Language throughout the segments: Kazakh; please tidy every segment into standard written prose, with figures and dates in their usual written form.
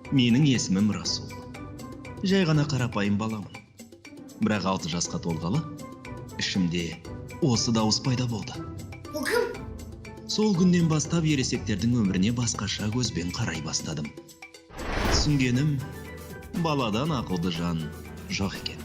Менің есімім Расул. Жай ғана қарапайым баламын. Бірақ 6 жасқа толғалы, ішімде осы дауыс пайда болды. Бұл кім? Сол күннен бастап ересектердің өміріне басқаша көзбен қарай бастадым. Түсінгенім, баладан ақылды жан жоқ екен.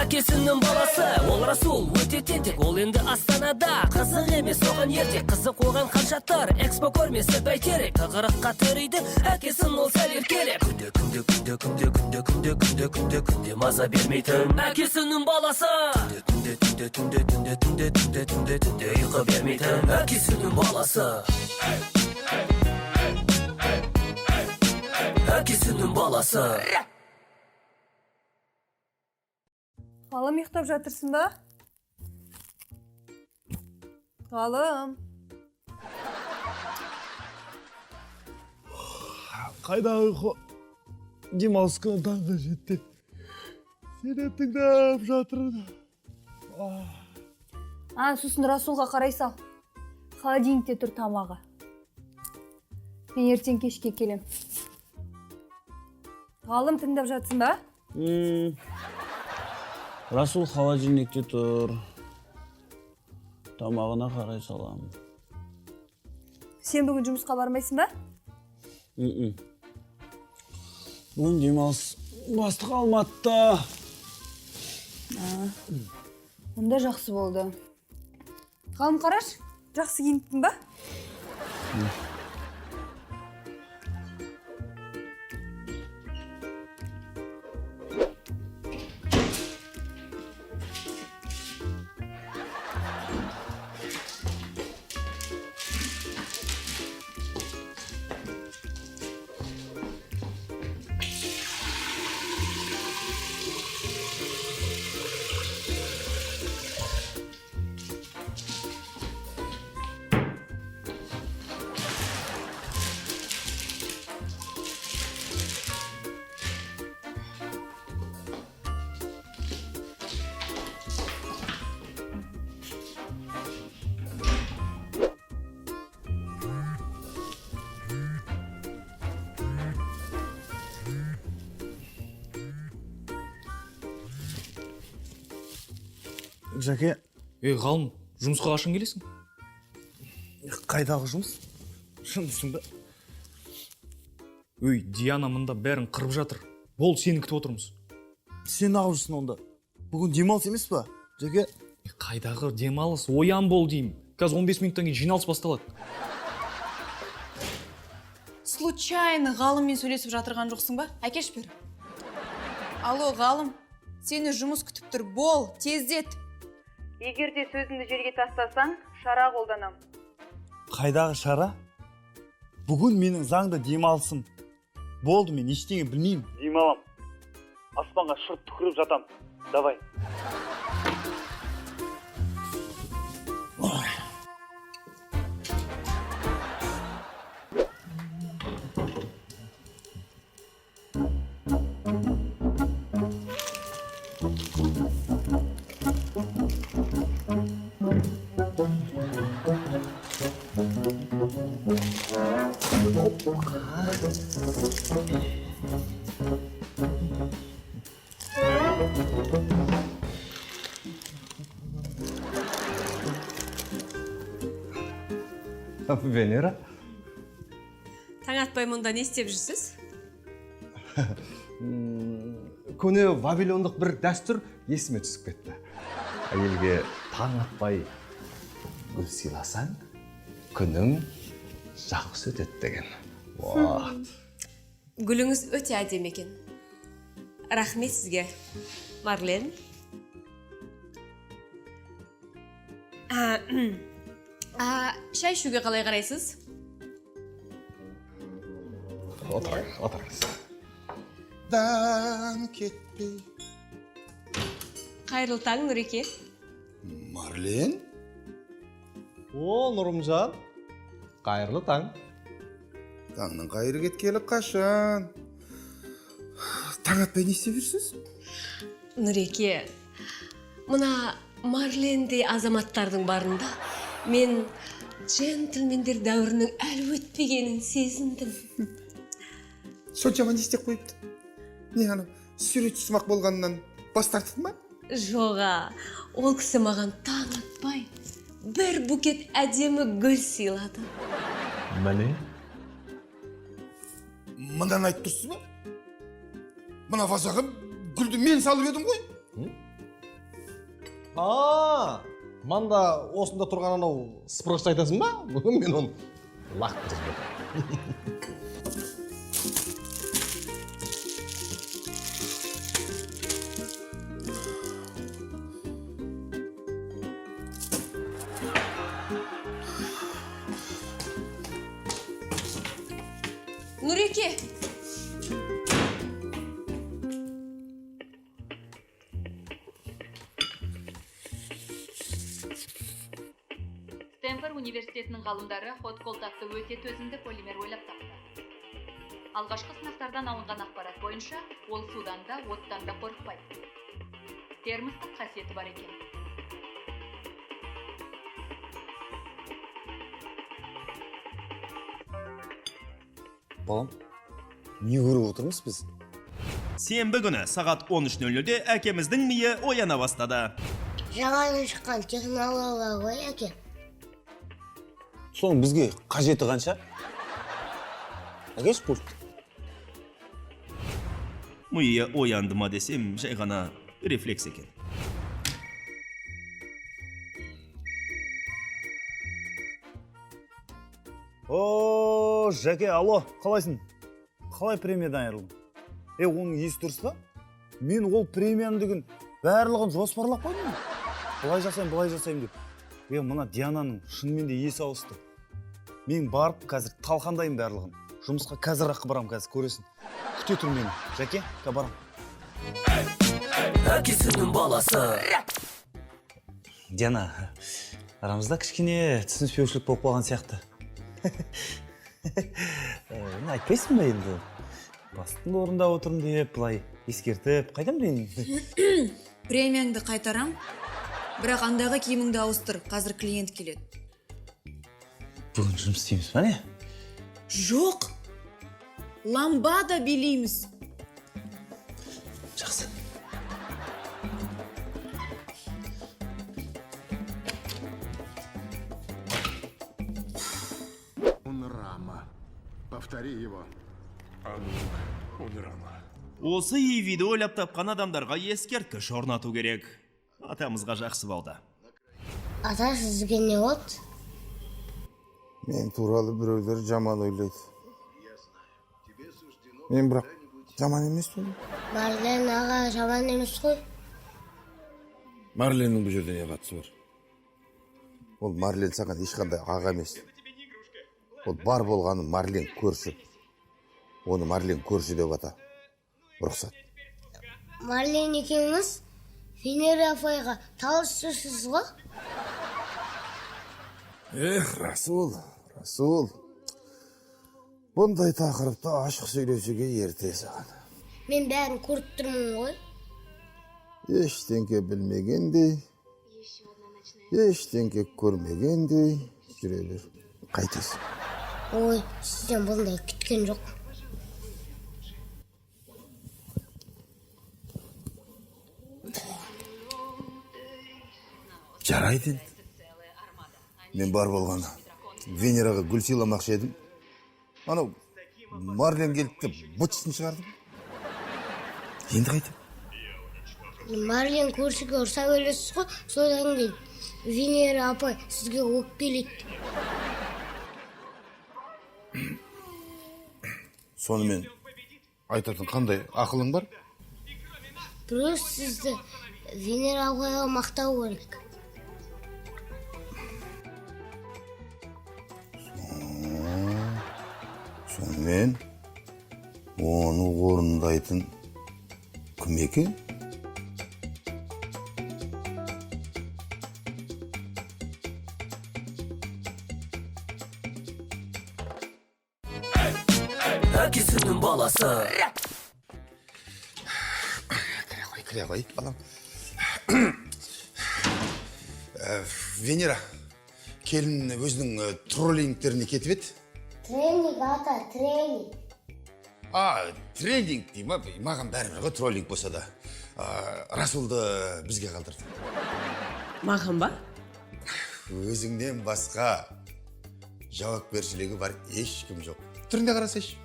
Әкесінің баласы, ол Расул, өте тентек, ол енді Астанада. Қызық емес оған ертек, қызық оған қаншаттар, экспо көрмесі бәйтерек. Тығырыққа тірейді, әкесін ол сәл еркелеп. Күнде маза бермейтін әкесінің баласы. Түнде ұйқы бермейтін әкесінің баласы. Әкесінің баласы. Ғалым, ұйықтап жатырсың ба? Ғалым. Қайдағы ұйқы? Демалыс күні таңғы жетті. Сені тыңдап жатырмын. Сосын Расулға қарай сал. Холодильникте тұр тамағы. Мен ертең кешке келем. Ғалым, тыңдап жатсың ба? Расул холодильникте тұр. Тамағына қарай салам. Сен бүгін жұмысқа бармайсың ба? Бүгін демалыс бастық алматыда. Онда жақсы болды. Ғалым, қараш, жақсы киінттің ба? Жәке, Ғалым, жұмысқа қашан келесің? қайдағы жұмыс? Шындысың ба? Диана мында бәрін қырып жатыр. Бол, сені күтіп отырмыз. Сен ағып жүрсің онда. Бүгін демалыс емес па, Жәке? Қайдағы демалыс, оян бол деймін. Қазір 15 минуттан кейін жиналыс басталады. Случайно ғалыммен сөйлесіп жатырған жоқсың ба? Әкеш бер. Алло, ғалым, сені жұмыс күтіп тұр. Бол, тездет. Егер де сөзіңді жерге тастасаң, шара қолданам. Қайдағы шара? Бүгін менің заңда демалысым. Болды, мен ештеңе білмеймін. Демалам. Аспанға шырт түкіріп жатам. Давай. Венера? Таң атпай мұнда не істеп жүрсіз? Көне Вавилондық бір дәстүр есіме түсіп кетті. Әйелге таң атпай гүл сыйласаң, күнің жақсы өтеді деген. Гүліңіз өте әдемі екен. Рахмет сізге, Марлен. Шай ішуге қалай қарайсыз? Отырыңыз. Дан кетпей. Қайырлы таң, Нұреке. Марлен? Нұрымжан, қайырлы таң. Таңның қайыры кеткелі қашан? Таң атпай не істеп жүрсіз? Нұреке, мына Марленде азаматтардың барында Мен джентльмендер дәуірінің әлі өтпегенін сезіндім. соншама не істеп қойыпты? Не анау суретші сымақ болғанынан бас тартты ма? Жоға, ол кісі маған таң атпай, бір букет әдемі гүл сыйлады. Мәне? Мындан айтып тұрсыз ба? Мына вазаға гүлді мен салып едім ғой. Манда осында тұрған анау сыпырғышты айтасың ба? Мен оны лақтырып Нұреке, Стэнфорд университетінің ғалымдары хот-колд атты өте төзімді полимер ойлап тапты. Алғашқы сынақтардан алынған ақпарат бойынша, ол судан да, оттан да қорықпайды. Термостық қасиеті бар екен. Балам, не көріп отырмыз біз? Сенбі күні сағат 13:00-де әкеміздің миы ояна бастады. Жаңадан шыққан технология ғой әке. Соның бізге қажеті қанша? Әкеш пульт. Миы оянды ма десем, жай ғана рефлекс екен. О, Жәке, алло, қалайсың? Қалай премиядан айырылдың? Оның есі дұрыс па? Мен ол премияны деген барлығын жоспарлап қойдым. Былай жасайым деп. Мына Диананың шынымен де есі ауысты. Мен барып қазір талқандайым барлығын. Жұмысқа қазір-ақ барам, қазір көресің. Күте тұр мені. Жәке, барам. Әкесінің баласы. Диана, арамызда кішкене түсініспеушілік болып қалған сияқты. Айтпайсың ба енді? Бастың орында отырым деп, былай ескертіп, қайдам дейін? Премияңды қайтарам, бірақ андағы киіміңді ауыстыр, қазір клиент келеді. Бүгін жұмыс істейміз ба не? Жоқ, ламбада билейміз. Жақсы. Повтори его. Осы видео ойлап тапқан адамдарға ескерткіш орнату керек. Атамызға жақсы болды. Ата, сізге не болды? Мен туралы біреулер жаман ойлайды. Мен бірақ жаман емес пе? Марлен аға жаман емес қой. Марленнің бұл жерде не қатысы бар? Ол Марлен саған ешқандай аға емес. Ол бар болғаны Марлен көрші. Оны Марлен көрші деп ата. Рұқсат. Марлен екеуміз Венера апайға талысушысыз ғой? Расул. Бұндай тақырыпта ашық сөйлесуге ерте саған. Мен бәрін көріп тұрмын ғой. Ештеңке білмегендей, ештеңке көрмегендей жүре бер. Қайтесің? Ой, сізден бұндай күткен жоқ. Жарайды. Мен бар болғаны Венераға гүл сыйламақшы едім. Анау Марлен келді деп бытысын шығардым. Енді қайтып? Марлен көршіге ұрса өлесіз ғой, содан кейін Венера апай сізге өкпелейді. Сонымен айтатын қандай ақылың бар? Біреу сізді Венера апайға мақтау керек. Сонымен оны орындайтын кім екен? Әкесінің баласы. Кіре қой, балам. Венера, келін өзінің троллингтеріне кетіп еді. Тренинг ата, тренинг. Тренинг дей ма? Маған бәрібір ғой троллинг болса да. Расулды бізге қалдырды. Маған ба? Өзіңнен басқа жауапкершілігі бар ешкім жоқ. Түрінде қарасайшы.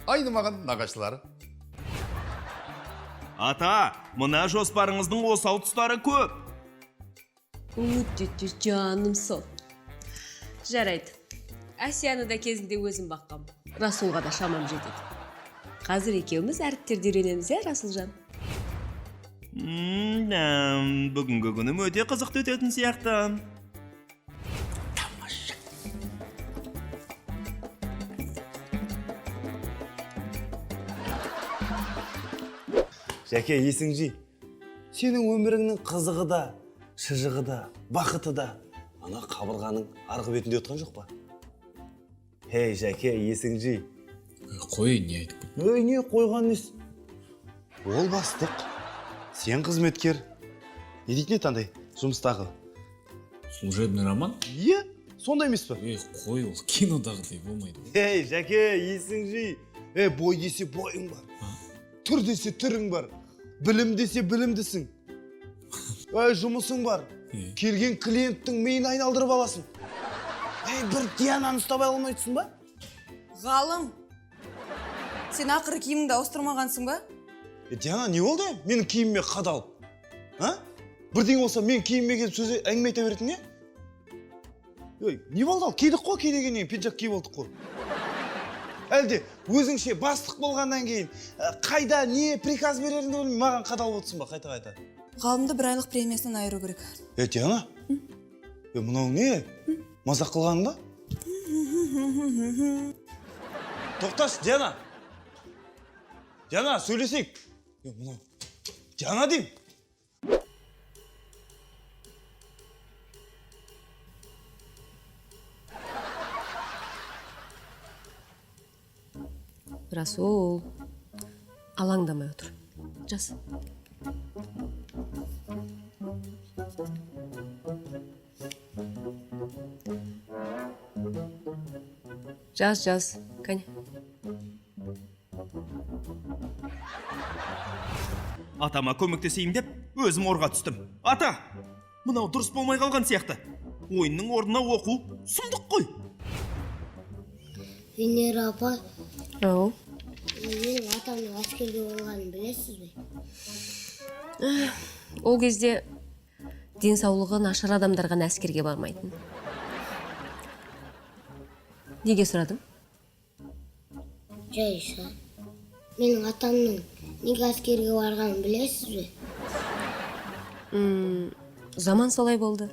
Айны маған нағашылары. Ата, мына жоспарыңыздың осал тұстары көп. Өте жаным сол. Жарайды. Асияны да кезінде өзім баққам. Расулға да шамам жетеді. Қазір екеуміз әріптерді үйренеміз, Расулжан? Бүгінгі күнім өте қызықты өтетін сияқты. Жәке, есің жи. Сенің өміріңнің қызығы да, шыжығы да, бақыты да ана қабырғаның арғы бетінде отқан жоқ па? Хей, Жәке, есің жи. Қой, не айтып? Не қойған нес? Ол бастық, сен қызметкер. Не дейтін еді андай жұмыстағы? Служебный роман? Е, сондай емес па? Қой, ол кинодағыдай болмайды. Хей, Жәке, есің жи. Бой десе бойың бар. Түр десе түрің бар. Білім десе білімдісің. Жұмысың бар. Келген клиенттің миын айналдырып аласың. Бір Диананы ұстабай алмайтсың ба? Ғалым, сен ақыры киіміңді ауыстырмағансың ба? Диана, не болды? Менің киіміме қадалып. Бірдеңе болса, мен киіміме келіп сөз әңгіме айта беретін не? Не болды ал? Кидік қой, кейдегеннен пиджак киіп алдық қой. Әлде өзіңше бастық болғаннан кейін қайда не приказ береріңді білмей маған қадалып отырсың ба қайта-қайта? Ғалымды 1 айлық премиясынан айыру керек. Диана, мынау не? Мазақ қылғаның ба? Тоқташы, Диана. Диана, сөйлесейік. Мынау Диана дейм. Расул, алаңдамай отыр. Жас. Жас, кәне. Атама көмектесейін деп, өзім орға түстім. Ата, мынау дұрыс болмай қалған сияқты. Ойынның орнына оқу сұмдық қой. Венера апа, Ау. менің атамның әскерге болғанын білесіз бе? Ол кезде денсаулығы нашар адамдарға әскерге бармайтын. Неге сұрадым? Жайша, менің атамның неге әскерге барғанын білесіз бе? Заман солай болды.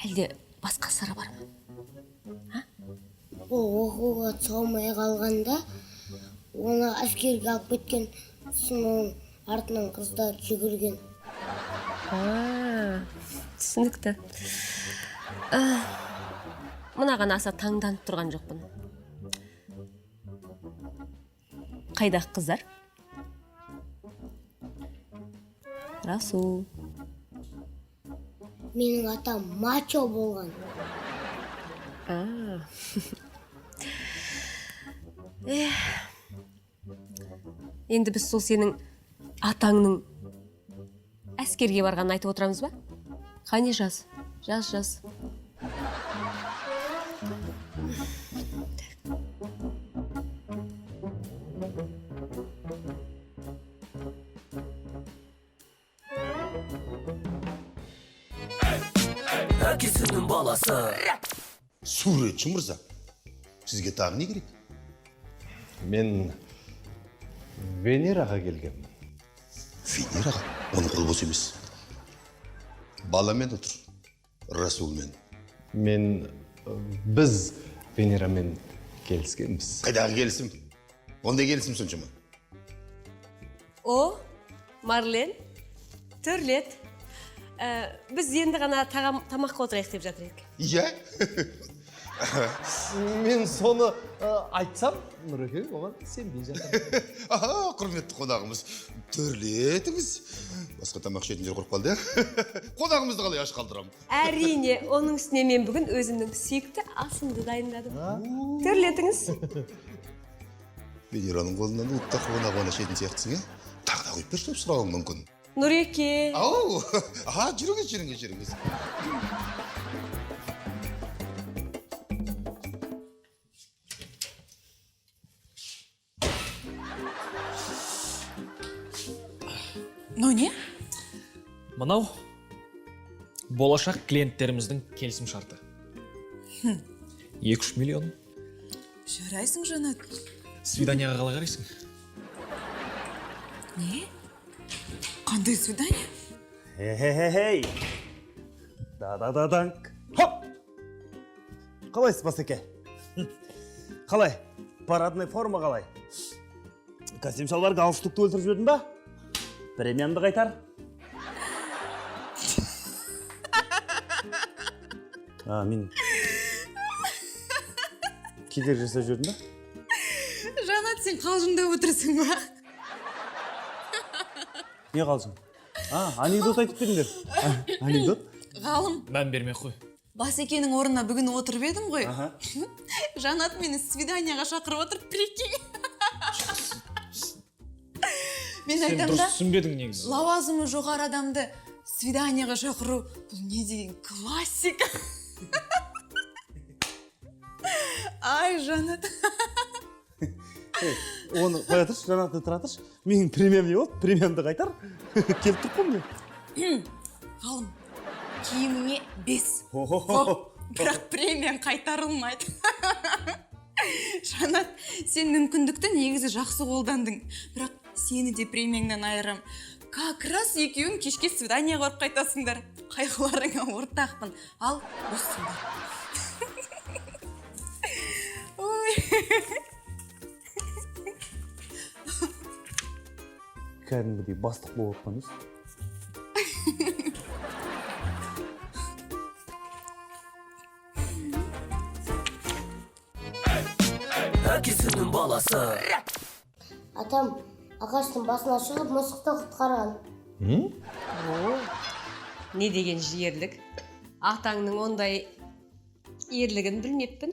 Әлде басқа сыры бар ма? Ол оқуға салмай қалғанда, оны әскерге алып кеткен, соның артынан қыздар жүгірген. Түсінікті. Мынаған аса таңданып тұрған жоқпын. Қайдағы қыздар? Расул. Менің атам мачо болған. Енді біз сол сенің атаңның әскерге барғанын айтып отырамыз ба? Қане жаз. Әкесінің баласы. Суретші мырза, сізге тағы не керек? Мен Венераға келгенмін. Венераға? Оның қол бос емес. Баламен отыр. Расулмен. Біз Венерамен келіскенбіз. Қайдағы келісім? Ондай келісім сонша ма? О, Марлен, төрлет. Біз енді ғана тамаққа отырайық деп жатыр едік. Иә? Мен соны айтсам, Нұреке оған сенбей жатыр. Аха, құрметті қонағымыз, төрлетіңіз. Басқа тамақ ішетін жер құрып қалды, қонағымызды қалай аш қалдырам? Әрине, оның үстіне мен бүгін өзімнің сүйікті асымды дайындадым. Төрлетіңіз. Венераның қолынан ұлтта қуана ішетін сияқтысың, тағы да қойып берші деп сұрауым мүмкін. Нұреке. Ау, аха, жүріңіз. Ну не? Мынау болашақ клиенттеріміздің келісім шарты. 2-3 миллион. Жарайсың, Жанат. Свиданияға қалай қарайсың? Не? Қандай свидание? Хей. Да-да-да-данк. Хоп! Қалайсыз, Басеке? Қалай? Парадный форма қалай? Костюм шалбар галстукты өлтіріп жібердің ба? Премиямды қайтар. Мен кедергі жасап жібердің ба? Жанат, сен қалжыңдап отырсың ба? Не қалжың? Анекдот айтып беріңдер. Анекдот? Ғалым, Мән бермей қой. Басекенің орнына бүгін отырып едім ғой. Жанат мені свиданияға шақырып отыр, прикинь. Мен Сен айтам дұрыс да, түсінбедің негізі. лауазымы жоғары адамды свиданияға шақыру, бұл не деген классика. Ай, Жанат. Оны қоя тұршы, Жанатты тұра тұршы. Менің премиям не болды? Премиямды қайтар. Келіп тұр қой мен. Ғалым, киіміңе 5. Бірақ премияң қайтарылмайды. Жанат, сен мүмкіндікті негізі жақсы қолдандың. Бірақ сені де премияңнан айырам. Как раз екеуің кешке свидание қорып қайтасыңдар. Қайғыларыңа ортақпын. Ал, осыңдар. Ой. Кәдімгідей бастық болып отқаныз. Әкесінің баласы. Атам ағаштың басына шығып мысықты құтқарған. Не деген жерлік. Атаңның ондай ерлігін білмеппін.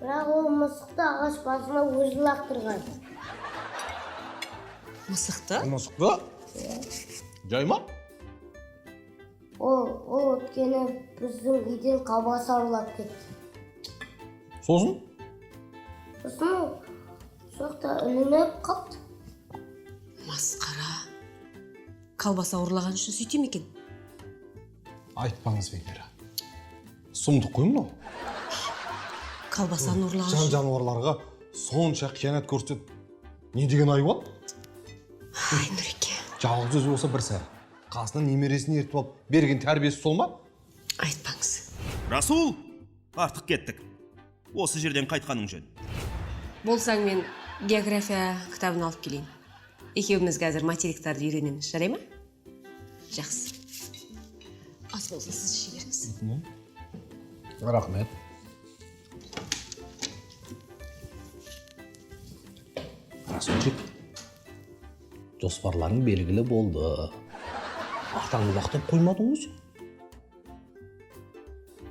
Бірақ ол мысықты ағаш басына өзі лақтырған. Мысықты? Мысықты? Жай ма? Ол өткені біздің үйден қабасы арулап кетті. Сосын? Сосын соқта ілініп қалды. Масқара. Қалбаса ұрлаған үшін сөйте ме екен? Айтпаңыз, Венера. Сұмдық қой мынау. Қалбасаны ұрлаған үшін. Жан-жануарларға сонша қиянат көрсетіп, не деген айуан? Ай, Нұреке. Жалғыз өзі болса бір сәр. Қасынан немересін ертіп алып, берген тәрбиесі сол ма? Айтпаңыз. Расул, артық кеттік. Осы жерден қайтқаның жөн. Болсаң мен география кітабын алып келейін. Екеуміз қазір материктарды үйренеміз, жарай ма? Жақсы. Ас болса сіз іше беріңіз. Рахмет. Расулчик, жоспарларың белгілі болды. Ақтаңды лақтап қоймадың өзі?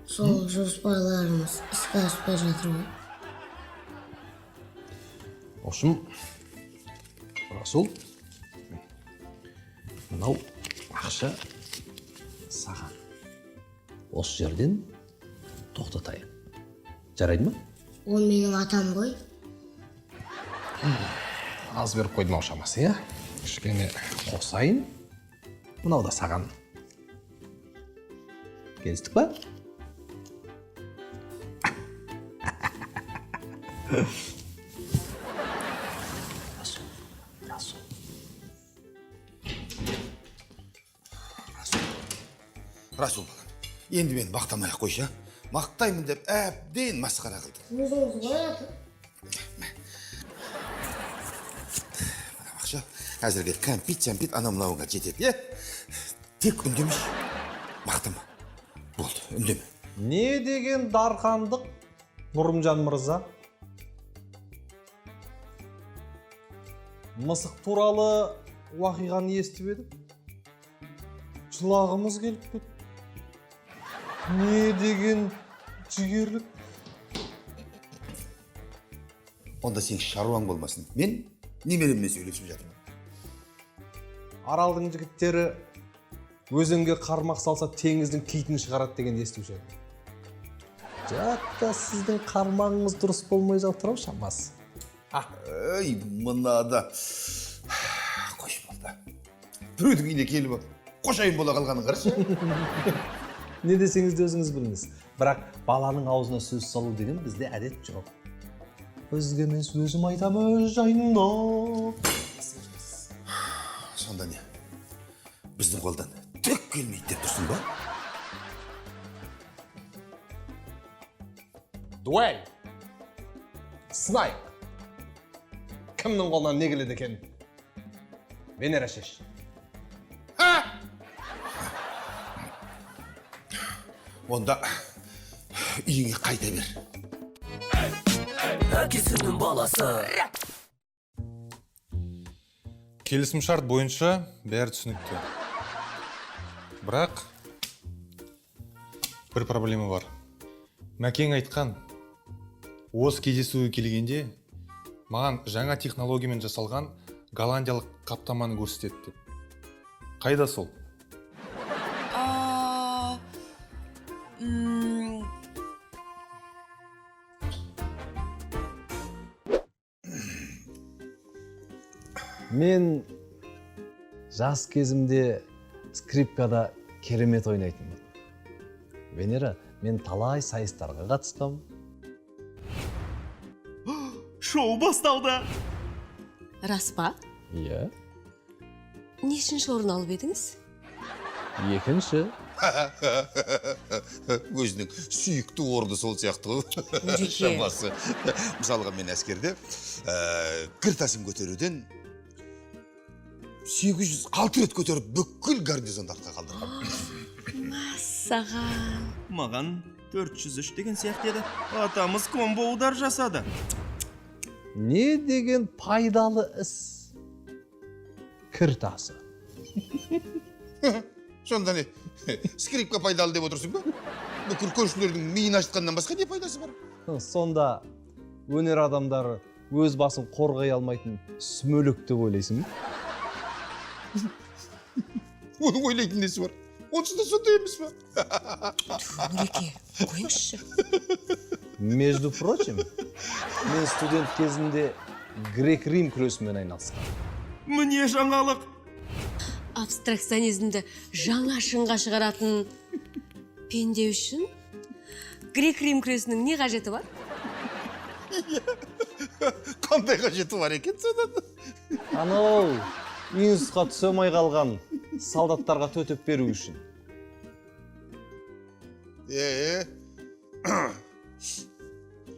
Сол жоспарларымыз іске аспай жатыр ғой. В общем, Расул, мынау ақша саған. Осы жерден тоқтатайын. Жарайды ма? Ол менің атам ғой. Аз беріп қойдым ау шамасы, иә? Кішкене қосайын. Мынау да саған. Келістік па? Расул балам, енді мені мақтамай-ақ қойшы, мақтаймын деп әбден масқара қылды. Өзіңіз ғой атам. Мына бақша, әзірге кәмпит анау-мынауыңа жетеді, е? Тек үндемеш. Мақтама. Болды, үндеме. Не деген дарқандық, Нұрымжан мырза? Мысық туралы уақиғаны естіп едік. Жылағымыз келіп кетті. Не деген жігерлік. Онда сен шаруаң болмасын. Мен немереммен сөйлесіп жатырмын. Аралдың жігіттері өзенге қармақ салса теңіздің китін шығарады деген естуші едім. Жатта сіздің қармағыңыз дұрыс болмай жатыр ау шамасы. Ей, мынада. Қош болды. Біреудің үйіне келіп ап, қошайын бола қалғанын қарашы. Не десеңіз де өзіңіз біліңіз. Бірақ баланың аузына сөз салу деген бізде әдет жоқ. Өзге мен сөзім айтам өз жайында. Сонда не? Біздің қолдан түк келмейді деп тұрсың ба? Дуай! Сынайық! Кімнің қолынан не келеді екен? Венера шеш. Онда үйіңе қайта бер. Әкесінің баласы. Келісім шарт бойынша бәрі түсінікті. Бірақ бір проблема бар. Мәкең айтқан, осы кездесуге келгенде маған жаңа технологиямен жасалған голландиялық қаптаманы көрсетеді деп. Қайда сол? Мен жас кезімде скрипкада керемет ойнайтынмын. Венера, мен талай сайыстарға қатысқам. Шоу басталды. Рас па? Иә. Нешінші орын алып едіңіз? Екінші. Өзінің сүйікті орды сол сияқты ғой. Нүреке. Шамасы. Мысалға мен әскерде кір тасын көтеруден 806 рет көтеріп бүкіл гарнизонды артқа қалдырған. Массаған. Маған 403 деген сияқты еді. Атамыз комбо удар жасады. Не деген пайдалы іс? Кір тасы. Сонда не? Скрипка пайдалы деп отырсың ба? Бүкіл көршілердің миын ашытқаннан басқа не пайдасы бар? Сонда өнер адамдары өз басын қорғай алмайтын сүмелек деп ойлайсың ба? Оның ойлайтын несі бар? Онсыз да сондай емес па? Нүреке, қойыңызшы. Между прочим, мен студент кезінде грек-рим күресімен айналысқам. Міне жаңалық. Абстракционизмді жаңа шыңға шығаратын пенде үшін грек-рим күресінің не қажеті бар? Қандай қажеті бар екен содан? Анау, институтқа түсе алмай қалған солдаттарға төтеп беру үшін.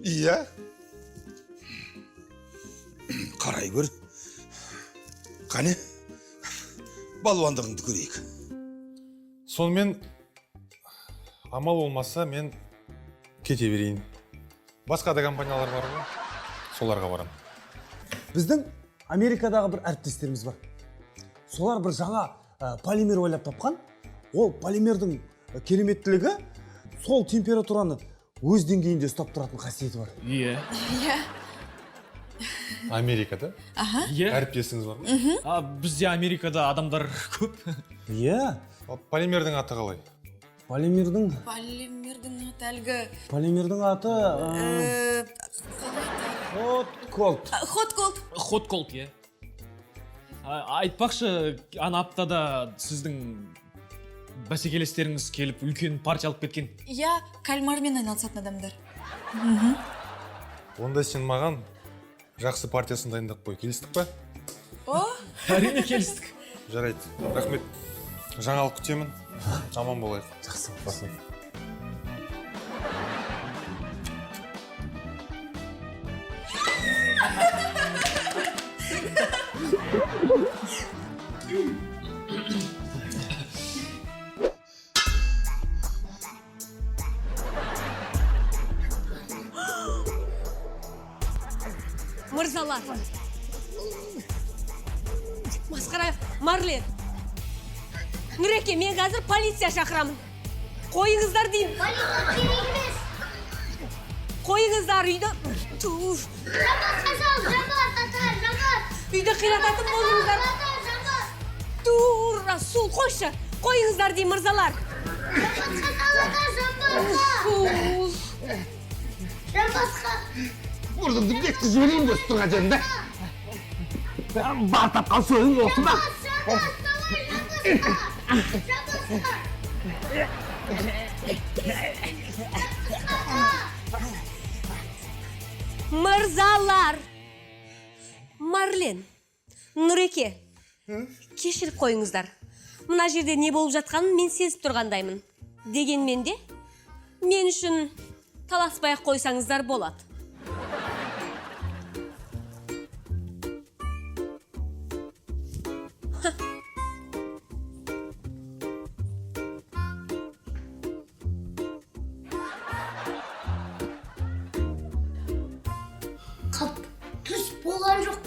Иә. Қарай көр. Қане? Балуандығыңды көрейік. Сонымен амал болмаса мен кете берейін. Басқа да компаниялар бар ғой, соларға барам. Біздің Америкадағы бір әріптестеріміз бар. Солар бір жаңа полимер ойлап тапқан. Ол полимердің кереметтілігі сол температураны өз деңгейінде ұстап тұратын қасиеті бар. Иә. Америкада? Иә. Әріптесіңіз бар ма? Бізде Америкада адамдар көп. Иә. Полимердің аты қалай? Полимердің аты Hot-Cold, иә. Айтпақшы, ана аптада сіздің бәсекелестеріңіз келіп үлкен партия алып кеткен. Иә, кальмармен айналысатын адамдар. Онда сен маған жақсы партиясын дайындап қой. Келістік па? Әрине келістік. Жарайды. Рахмет. Жаңалық күтемін. Аман болайық. Жақсы, рахмет. Масқара, Марлен. Нұреке, мен қазір полиция шақырамын. Қойыңыздар деймін. Полиция керек емес. Қойыңыздар үйді. Туф. Жамбасқа сал, жамбас, ата, жамбас. Үйді қирататын болыңыздар. Ата, жамбас. Тур, Расул, қойшы. Қойыңыздар деймін, мырзалар. Жамбасқа сал, ата, жамбасқа. Жамбасқа. Мұрдымды беткі жөлейін бөс тұрға жерінде. Бар тапқан сойын болсын ба? Жамбас, давай, жамбасқа. Жамбасқа. Мырзалар. Марлен, Нұреке, кешіріп қойыңыздар. Мына жерде не болып жатқанын мен сезіп тұрғандаймын. Дегенмен де, мен үшін таласпай-ақ қойсаңыздар болады. Қап, түс болған жоқ.